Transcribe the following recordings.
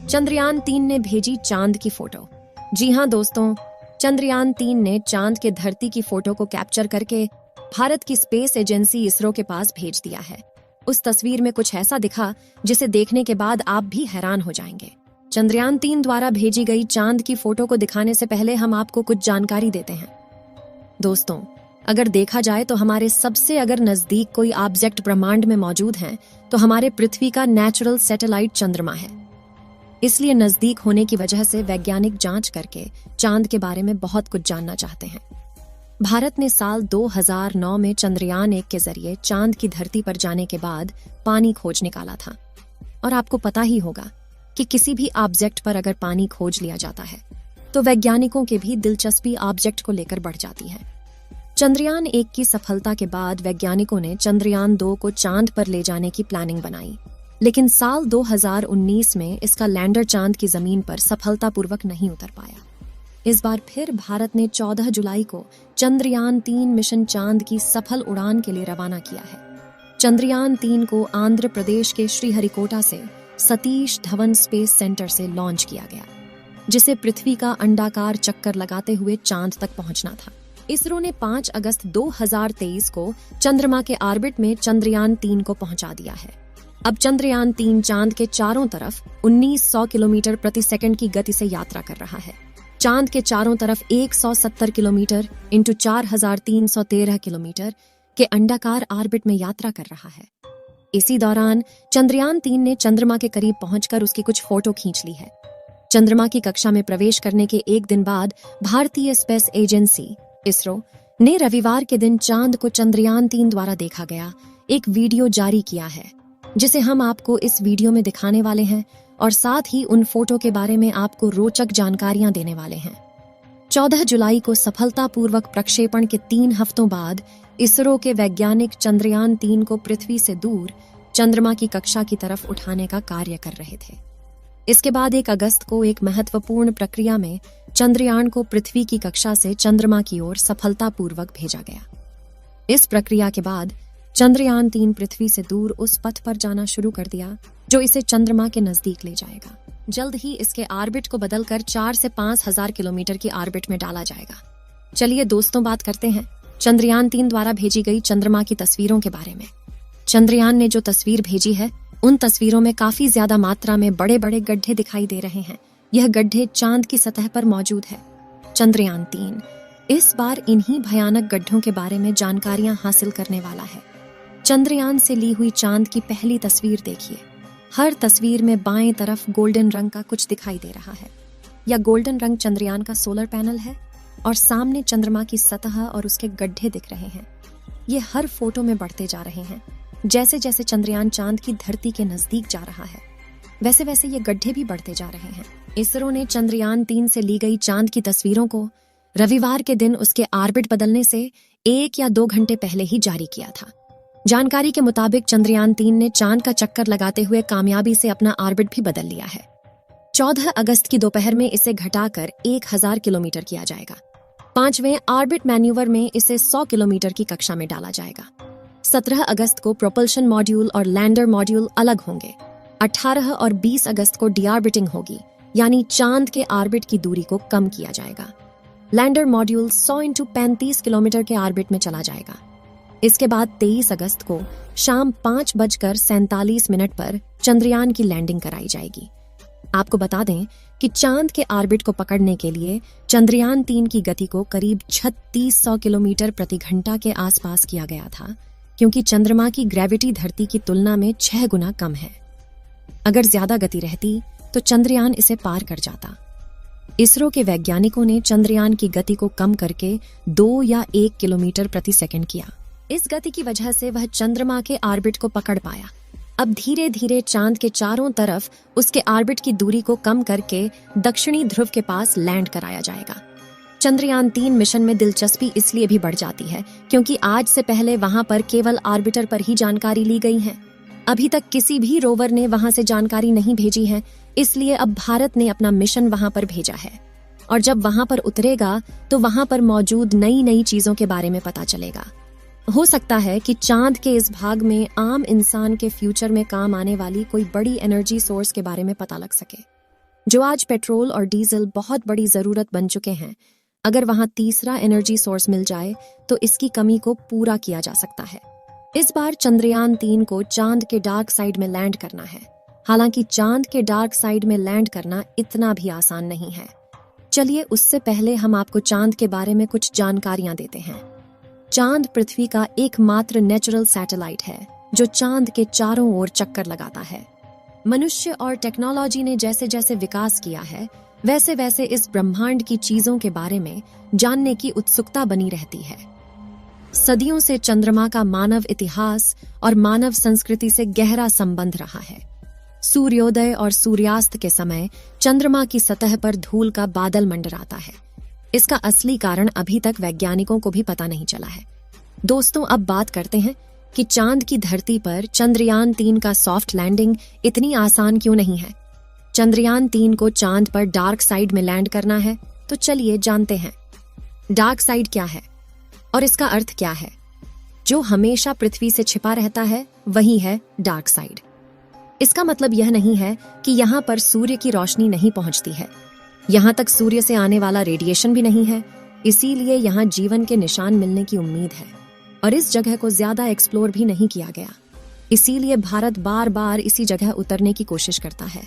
चंद्रयान-3 ने भेजी चांद की फोटो। जी हां दोस्तों, चंद्रयान-3 ने चांद के धरती की फोटो को कैप्चर करके भारत की स्पेस एजेंसी इसरो के पास भेज दिया है। उस तस्वीर में कुछ ऐसा दिखा जिसे देखने के बाद आप भी हैरान हो जाएंगे। चंद्रयान-3 द्वारा भेजी गई चांद की फोटो को दिखाने से पहले हम आपको कुछ जानकारी देते हैं। दोस्तों, अगर देखा जाए तो हमारे सबसे अगर नजदीक कोई ऑब्जेक्ट ब्रह्मांड में मौजूद हैं, तो हमारे पृथ्वी का नेचुरल सैटेलाइट चंद्रमा है। इसलिए नजदीक होने की वजह से वैज्ञानिक जांच करके चांद के बारे में बहुत कुछ जानना चाहते हैं। भारत ने साल 2009 में चंद्रयान-1 के जरिए चांद की धरती पर जाने के बाद पानी खोज निकाला था। और आपको पता ही होगा कि किसी भी ऑब्जेक्ट पर अगर पानी खोज लिया जाता है तो वैज्ञानिकों की भी दिलचस्पी ऑब्जेक्ट को लेकर बढ़ जाती है। चंद्रयान-1 की सफलता के बाद वैज्ञानिकों ने चंद्रयान-2 को चांद पर ले जाने की प्लानिंग बनाई, लेकिन साल 2019 में इसका लैंडर चांद की जमीन पर सफलतापूर्वक नहीं उतर पाया। इस बार फिर भारत ने 14 जुलाई को चंद्रयान-3 मिशन चांद की सफल उड़ान के लिए रवाना किया है। चंद्रयान-3 को आंध्र प्रदेश के श्रीहरिकोटा से सतीश धवन स्पेस सेंटर से लॉन्च किया गया, जिसे पृथ्वी का अंडाकार चक्कर लगाते हुए चांद तक पहुंचना था। इसरो ने 5 अगस्त 2023 को चंद्रमा के ऑर्बिट में चंद्रयान-3 को पहुंचा दिया है। अब चंद्रयान-3 चांद के चारों तरफ 1900 किलोमीटर प्रति सेकंड की गति से यात्रा कर रहा है। चांद के चारों तरफ 170 किलोमीटर इंटू 4313 किलोमीटर के अंडाकार ऑर्बिट में यात्रा कर रहा है। इसी दौरान चंद्रयान-3 ने चंद्रमा के करीब पहुंचकर उसकी कुछ फोटो खींच ली है। चंद्रमा की कक्षा में प्रवेश करने के एक दिन बाद भारतीय स्पेस एजेंसी इसरो ने रविवार के दिन चांद को चंद्रयान-3 द्वारा देखा गया एक वीडियो जारी किया है, जिसे हम आपको इस वीडियो में दिखाने वाले हैं और साथ ही उन फोटो के बारे में आपको रोचक जानकारियां देने वाले हैं। 14 जुलाई को सफलतापूर्वक प्रक्षेपण के 3 हफ्तों बाद इसरो के वैज्ञानिक चंद्रयान-3 को पृथ्वी से दूर चंद्रमा की कक्षा की तरफ उठाने का कार्य कर रहे थे। इसके बाद 1 अगस्त को एक महत्वपूर्ण प्रक्रिया में चंद्रयान को पृथ्वी की कक्षा से चंद्रमा की ओर सफलतापूर्वक भेजा गया। इस प्रक्रिया के बाद चंद्रयान-3 पृथ्वी से दूर उस पथ पर जाना शुरू कर दिया जो इसे चंद्रमा के नजदीक ले जाएगा। जल्द ही इसके ऑर्बिट को बदलकर 4 से 5000 किलोमीटर की ऑर्बिट में डाला जाएगा। चलिए दोस्तों, बात करते हैं चंद्रयान-3 द्वारा भेजी गई चंद्रमा की तस्वीरों के बारे में। चंद्रयान ने जो तस्वीर भेजी है, उन तस्वीरों में काफी ज्यादा मात्रा में बड़े बड़े गड्ढे दिखाई दे रहे हैं। यह गड्ढे चांद की सतह पर मौजूद है। चंद्रयान-3 इस बार इन्हीं भयानक गड्ढों के बारे में जानकारियां हासिल करने वाला है। चंद्रयान से ली हुई चांद की पहली तस्वीर देखिए। हर तस्वीर में बाएं तरफ गोल्डन रंग का कुछ दिखाई दे रहा है। यह गोल्डन रंग चंद्रयान का सोलर पैनल है और सामने चंद्रमा की सतह और उसके गड्ढे दिख रहे हैं। ये हर फोटो में बढ़ते जा रहे हैं। जैसे जैसे चंद्रयान चांद की धरती के नजदीक जा रहा है, वैसे वैसे ये गड्ढे भी बढ़ते जा रहे हैं। इसरो ने चंद्रयान-3 से ली गई चांद की तस्वीरों को रविवार के दिन उसके ऑर्बिट बदलने से 1 या 2 घंटे पहले ही जारी किया था। जानकारी के मुताबिक चंद्रयान-3 ने चांद का चक्कर लगाते हुए कामयाबी से अपना ऑर्बिट भी बदल लिया है। 14 अगस्त की दोपहर में इसे घटाकर 1000 किलोमीटर किया जाएगा। 5वें ऑर्बिट मैन्यूवर में इसे 100 किलोमीटर की कक्षा में डाला जाएगा। 17 अगस्त को प्रोपल्शन मॉड्यूल और लैंडर मॉड्यूल अलग होंगे। 18 और 20 अगस्त को डीऑर्बिटिंग होगी, यानी चांद के ऑर्बिट की दूरी को कम किया जाएगा। लैंडर मॉड्यूल 100 × 35 किलोमीटर के ऑर्बिट में चला जाएगा। इसके बाद 23 अगस्त को शाम 5:47 पर चंद्रयान की लैंडिंग कराई जाएगी। आपको बता दें कि चांद के ऑर्बिट को पकड़ने के लिए चंद्रयान-3 की गति को करीब 3600 किलोमीटर प्रति घंटा के आसपास किया गया था, क्योंकि चंद्रमा की ग्रेविटी धरती की तुलना में 6 गुना कम है। अगर ज्यादा गति रहती तो चंद्रयान इसे पार कर जाता। इसरो के वैज्ञानिकों ने चंद्रयान की गति को कम करके 2 या 1 किलोमीटर प्रति सेकंड किया। इस गति की वजह से वह चंद्रमा के ऑर्बिट को पकड़ पाया। अब धीरे धीरे चांद के चारों तरफ उसके ऑर्बिट की दूरी को कम करके दक्षिणी ध्रुव के पास लैंड कराया जाएगा। चंद्रयान-3 मिशन में दिलचस्पी इसलिए भी बढ़ जाती है क्योंकि आज से पहले वहां पर केवल ऑर्बिटर पर ही जानकारी ली गई है। अभी तक किसी भी रोवर ने वहां से जानकारी नहीं भेजी है, इसलिए अब भारत ने अपना मिशन वहां पर भेजा है और जब वहां पर उतरेगा तो वहां पर मौजूद नई नई चीजों के बारे में पता चलेगा। हो सकता है कि चांद के इस भाग में आम इंसान के फ्यूचर में काम आने वाली कोई बड़ी एनर्जी सोर्स के बारे में पता लग सके। जो आज पेट्रोल और डीजल बहुत बड़ी जरूरत बन चुके हैं, अगर वहां तीसरा एनर्जी सोर्स मिल जाए तो इसकी कमी को पूरा किया जा सकता है। इस बार चंद्रयान 3 को चांद के डार्क साइड में लैंड करना है। हालांकि चांद के डार्क साइड में लैंड करना इतना भी आसान नहीं है। चलिए उससे पहले हम आपको चांद के बारे में कुछ जानकारियां देते हैं। चांद पृथ्वी का एकमात्र नेचुरल सैटेलाइट है जो चांद के चारों ओर चक्कर लगाता है। मनुष्य और टेक्नोलॉजी ने जैसे जैसे विकास किया है, वैसे वैसे इस ब्रह्मांड की चीजों के बारे में जानने की उत्सुकता बनी रहती है। सदियों से चंद्रमा का मानव इतिहास और मानव संस्कृति से गहरा संबंध रहा है। सूर्योदय और सूर्यास्त के समय चंद्रमा की सतह पर धूल का बादल मंडराता है। इसका असली कारण अभी तक वैज्ञानिकों को भी पता नहीं चला है। दोस्तों, अब बात करते हैं कि चांद की धरती पर चंद्रयान 3 का सॉफ्ट लैंडिंग इतनी आसान क्यों नहीं है। चंद्रयान 3 को चांद पर डार्क साइड में लैंड करना है, तो चलिए जानते हैं डार्क साइड क्या है और इसका अर्थ क्या है। जो हमेशा पृथ्वी से छिपा रहता है वही है डार्क साइड। इसका मतलब यह नहीं है कि यहाँ पर सूर्य की रोशनी नहीं पहुंचती है। यहाँ तक सूर्य से आने वाला रेडिएशन भी नहीं है, इसीलिए यहाँ जीवन के निशान मिलने की उम्मीद है। और इस जगह को ज्यादा एक्सप्लोर भी नहीं किया गया, इसीलिए भारत बार बार इसी जगह उतरने की कोशिश करता है।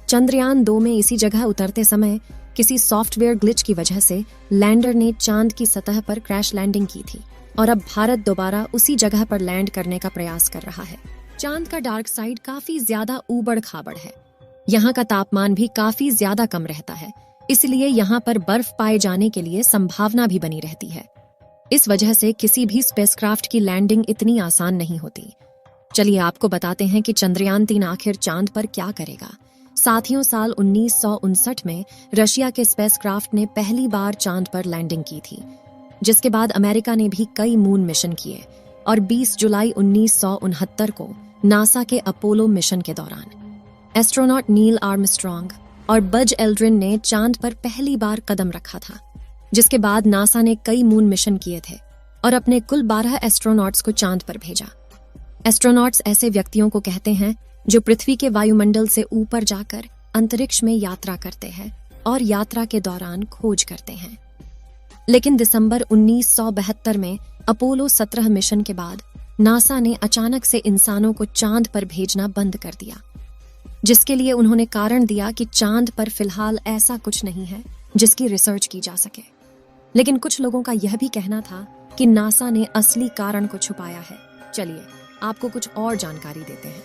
चंद्रयान 2 में इसी जगह उतरते समय किसी सॉफ्टवेयर ग्लिच की वजह से लैंडर ने चांद की सतह पर क्रैश लैंडिंग की थी और अब भारत दोबारा उसी जगह पर लैंड करने का प्रयास कर रहा है। चांद का डार्क साइड काफी ज्यादा ऊबड़ खाबड़ है। यहाँ का तापमान भी काफी ज्यादा कम रहता है, इसलिए यहाँ पर बर्फ पाए जाने के लिए संभावना भी बनी रहती है। इस वजह से किसी भी स्पेसक्राफ्ट की लैंडिंग इतनी आसान नहीं होती। चलिए आपको बताते हैं कि चंद्रयान 3 आखिर चांद पर क्या करेगा। साथियों, साल 1959 में रशिया के स्पेसक्राफ्ट ने पहली बार चांद पर लैंडिंग की थी, जिसके बाद अमेरिका ने भी कई मून मिशन किए और 20 जुलाई 1969 को नासा के अपोलो मिशन के दौरान एस्ट्रोनॉट नील आर्मस्ट्रॉन्ग और बज एल्ड्रिन ने चांद पर पहली बार कदम रखा था। जिसके बाद नासा ने कई मून मिशन किए थे और अपने कुल 12 एस्ट्रोनॉट्स को चांद पर भेजा। एस्ट्रोनॉट्स ऐसे व्यक्तियों को कहते हैं जो पृथ्वी के वायुमंडल से ऊपर जाकर अंतरिक्ष में यात्रा करते हैं और यात्रा के दौरान खोज करते हैं। लेकिन दिसंबर 1972 में अपोलो 17 मिशन के बाद नासा ने अचानक से इंसानों को चांद पर भेजना बंद कर दिया, जिसके लिए उन्होंने कारण दिया कि चांद पर फिलहाल ऐसा कुछ नहीं है जिसकी रिसर्च की जा सके। लेकिन कुछ लोगों का यह भी कहना था कि नासा ने असली कारण को छुपाया है। चलिए आपको कुछ और जानकारी देते हैं।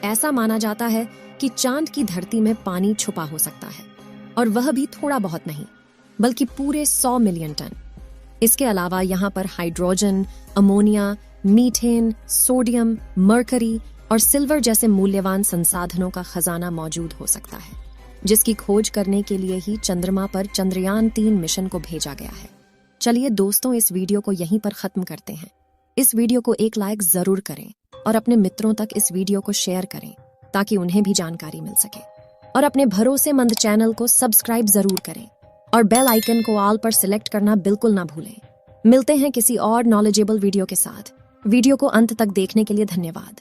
ऐसा माना जाता है कि चांद की धरती में पानी छुपा हो सकता है, और वह भी थोड़ा बहुत नहीं बल्कि पूरे 100 मिलियन टन। इसके अलावा यहाँ पर hydrogen, ammonia, methane, sodium, mercury और सिल्वर जैसे मूल्यवान संसाधनों का खजाना मौजूद हो सकता है, जिसकी खोज करने के लिए ही चंद्रमा पर चंद्रयान 3 मिशन को भेजा गया है। चलिए दोस्तों, इस वीडियो को यहीं पर खत्म करते हैं। इस वीडियो को एक लाइक जरूर करें और अपने मित्रों तक इस वीडियो को शेयर करें ताकि उन्हें भी जानकारी मिल सके। और अपने भरोसेमंद चैनल को सब्सक्राइब जरूर करें और बेल आइकन को ऑल पर सिलेक्ट करना बिल्कुल ना भूलें। मिलते हैं किसी और नॉलेजेबल वीडियो के साथ। वीडियो को अंत तक देखने के लिए धन्यवाद।